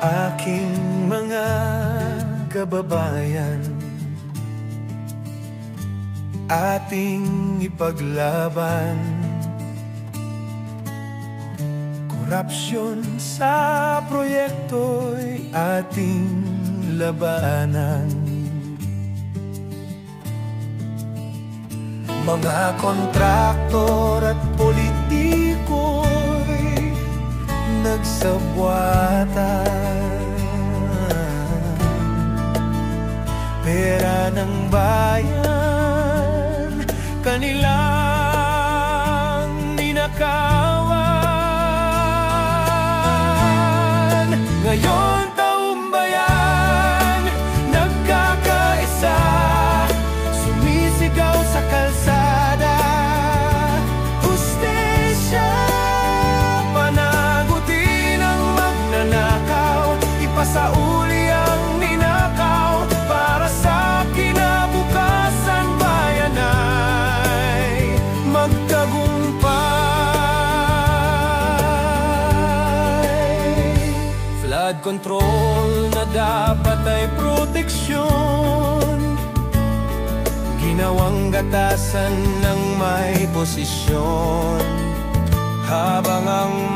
Aking mga kababayan, ating ipaglaban korupsyon sa proyekto'y ating labanan. Mga kontraktor at politiko'y nagsabwatan, pera ng bayan kanilang ninakawan. Ngayon taong bayan nagkakaisa, sumisigaw sa kalsada. Hustisya, panagutin ang magnanakaw, ipasauli ang ninakaw, para sa kinabukasan bayan ay magtagumpay. Flood control na dapat ay proteksyon, ginawang gatasan ng may posisyon, habang ang